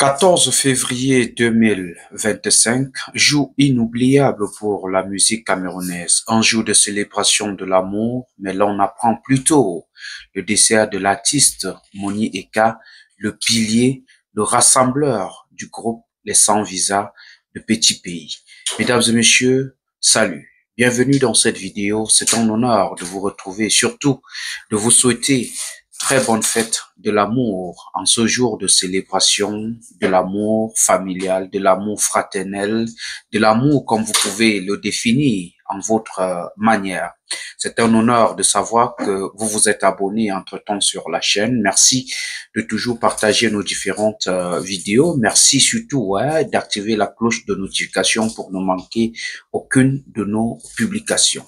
14 février 2025, jour inoubliable pour la musique camerounaise, un jour de célébration de l'amour, mais l'on apprend plutôt le décès de l'artiste Moni Eka, le pilier, le rassembleur du groupe Les Sans Visa de Petit Pays. Mesdames et messieurs, salut. Bienvenue dans cette vidéo. C'est un honneur de vous retrouver et surtout de vous souhaiter très bonne fête de l'amour en ce jour de célébration, de l'amour familial, de l'amour fraternel, de l'amour comme vous pouvez le définir en votre manière. C'est un honneur de savoir que vous vous êtes abonné entre-temps sur la chaîne. Merci de toujours partager nos différentes vidéos. Merci surtout d'activer la cloche de notification pour ne manquer aucune de nos publications.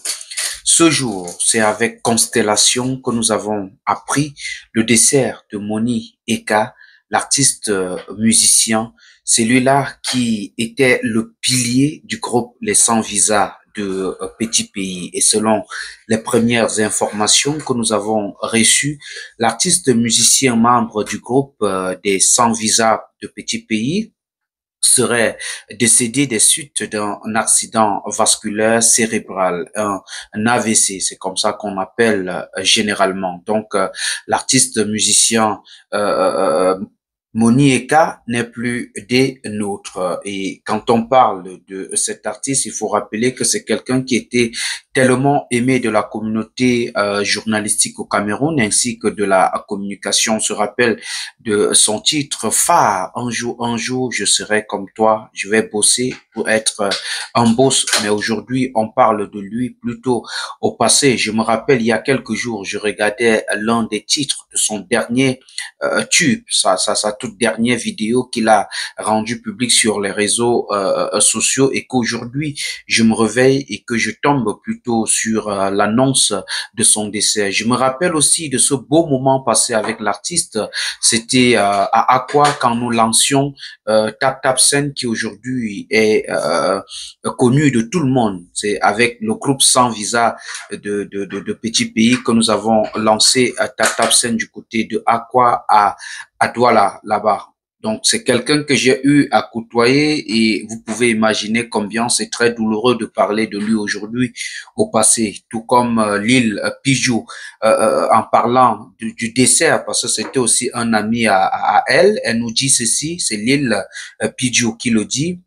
Ce jour, c'est avec constellation que nous avons appris le décès de Moni Eka, l'artiste musicien, celui-là qui était le pilier du groupe Les Sans Visa de Petit Pays. Et selon les premières informations que nous avons reçues, l'artiste musicien membre du groupe des Sans Visa de Petit Pays serait décédé des suites d'un accident vasculaire cérébral, un AVC, c'est comme ça qu'on appelle généralement. Donc, l'artiste musicien Moni Eka n'est plus des nôtres. Et quand on parle de cet artiste, il faut rappeler que c'est quelqu'un qui était tellement aimé de la communauté journalistique au Cameroun ainsi que de la communication. On se rappelle de son titre phare, un jour, je serai comme toi, je vais bosser pour être un boss. Mais aujourd'hui, on parle de lui plutôt au passé. Je me rappelle, il y a quelques jours, je regardais l'un des titres de son dernier tube, sa toute dernière vidéo qu'il a rendue publique sur les réseaux sociaux, et qu'aujourd'hui, je me réveille et que je tombe plutôt sur l'annonce de son décès. Je me rappelle aussi de ce beau moment passé avec l'artiste. C'était à Aqua quand nous lancions Tap Tap Scène, qui aujourd'hui est connu de tout le monde. C'est avec le groupe Sans Visa de Petit Pays que nous avons lancé Tap Tap Scène du côté de Aqua à Douala, là-bas. Donc, c'est quelqu'un que j'ai eu à côtoyer et vous pouvez imaginer combien c'est très douloureux de parler de lui aujourd'hui au passé, tout comme Lil Pijou, en parlant du dessert, parce que c'était aussi un ami à elle. Elle nous dit ceci, c'est Lil Pijou qui le dit.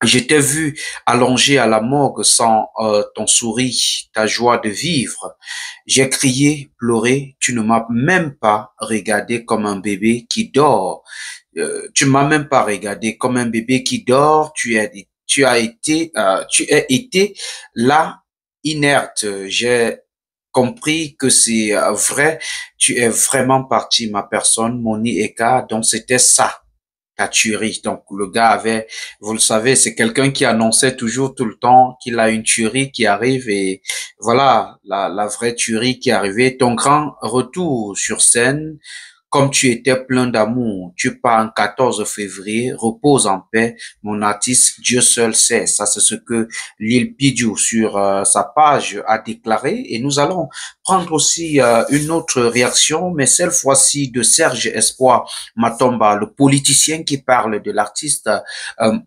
Je t'ai vu allongé à la morgue sans ton sourire, ta joie de vivre. J'ai crié, pleuré, tu ne m'as même pas regardé comme un bébé qui dort. Tu m'as même pas regardé comme un bébé qui dort. Tu as été là, inerte. J'ai compris que c'est vrai. Tu es vraiment parti, ma personne, Moni Eka. Donc c'était ça, ta tuerie. Donc le gars avait, vous le savez, c'est quelqu'un qui annonçait toujours tout le temps qu'il a une tuerie qui arrive, et voilà la vraie tuerie qui est arrivée. Ton grand retour sur scène, comme tu étais plein d'amour, tu pars en 14 février, repose en paix, mon artiste, Dieu seul sait. Ça, c'est ce que Lil Pidgeot sur sa page a déclaré. Et nous allons prendre aussi une autre réaction, mais cette fois-ci de Serge Espoir Matomba, le politicien qui parle de l'artiste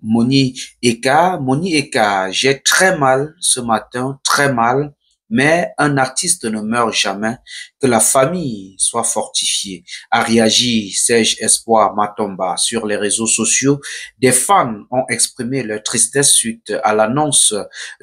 Moni Eka. Moni Eka, j'ai très mal ce matin, très mal. Mais un artiste ne meurt jamais, que la famille soit fortifiée. A réagi Serge Espoir Matomba sur les réseaux sociaux. Des fans ont exprimé leur tristesse suite à l'annonce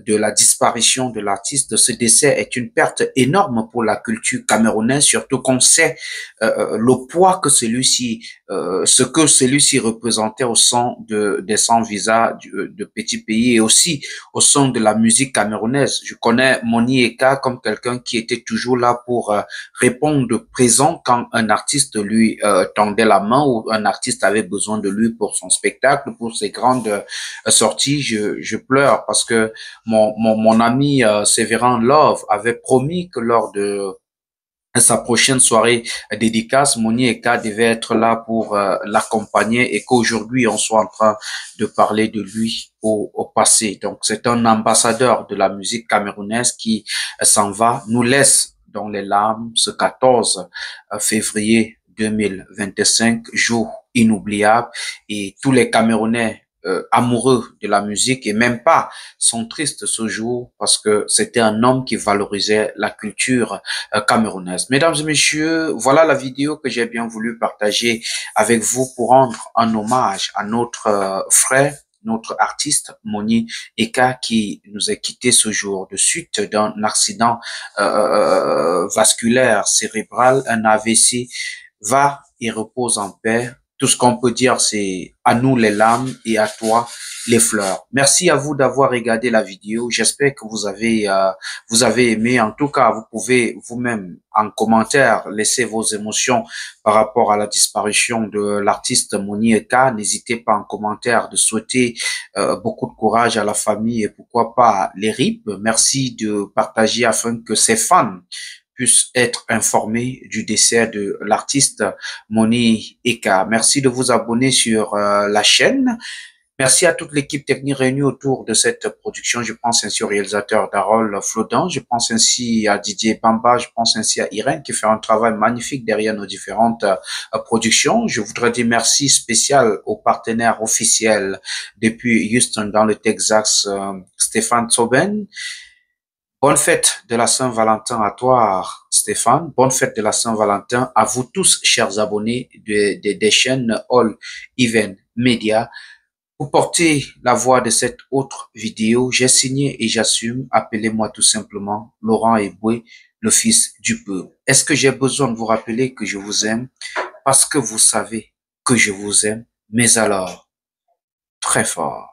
de la disparition de l'artiste. Ce décès est une perte énorme pour la culture camerounaise, surtout qu'on sait le poids que celui-ci, ce que celui-ci représentait au sein des Sans Visa de Petit Pays, et aussi au sein de la musique camerounaise. Je connais Moni Eka comme quelqu'un qui était toujours là pour répondre présent quand un artiste lui tendait la main, ou un artiste avait besoin de lui pour son spectacle, pour ses grandes sorties. Je pleure parce que mon ami Sévérin Love avait promis que lors de sa prochaine soirée dédicace, Moni Eka devait être là pour l'accompagner, et qu'aujourd'hui on soit en train de parler de lui au passé. Donc c'est un ambassadeur de la musique camerounaise qui s'en va, nous laisse dans les larmes ce 14 février 2025, jour inoubliable et tous les Camerounais amoureux de la musique et même pas sont tristes ce jour parce que c'était un homme qui valorisait la culture camerounaise. Mesdames et messieurs, voilà la vidéo que j'ai bien voulu partager avec vous pour rendre un hommage à notre frère, notre artiste Moni Eka qui nous a quitté ce jour de suite d'un accident vasculaire cérébral, un AVC. Va et repose en paix. Tout ce qu'on peut dire, c'est à nous les larmes et à toi les fleurs. Merci à vous d'avoir regardé la vidéo. J'espère que vous avez aimé. En tout cas, vous pouvez vous-même en commentaire laisser vos émotions par rapport à la disparition de l'artiste Moni Eka. N'hésitez pas en commentaire de souhaiter beaucoup de courage à la famille et pourquoi pas les RIP. Merci de partager afin que ses fans puissent être informés du décès de l'artiste Moni Eka. Merci de vous abonner sur la chaîne. Merci à toute l'équipe technique réunie autour de cette production. Je pense ainsi au réalisateur Darol Flodan, je pense ainsi à Didier Bamba, je pense ainsi à Irène qui fait un travail magnifique derrière nos différentes productions. Je voudrais dire merci spécial aux partenaires officiels depuis Houston dans le Texas, Stéphane Tsoben. Bonne fête de la Saint-Valentin à toi, Stéphane. Bonne fête de la Saint-Valentin à vous tous, chers abonnés des chaînes All Event Media. Pour porter la voix de cette autre vidéo, j'ai signé et j'assume, appelez-moi tout simplement Laurent Eboué, le fils du peuple. Est-ce que j'ai besoin de vous rappeler que je vous aime? Parce que vous savez que je vous aime, mais alors, très fort.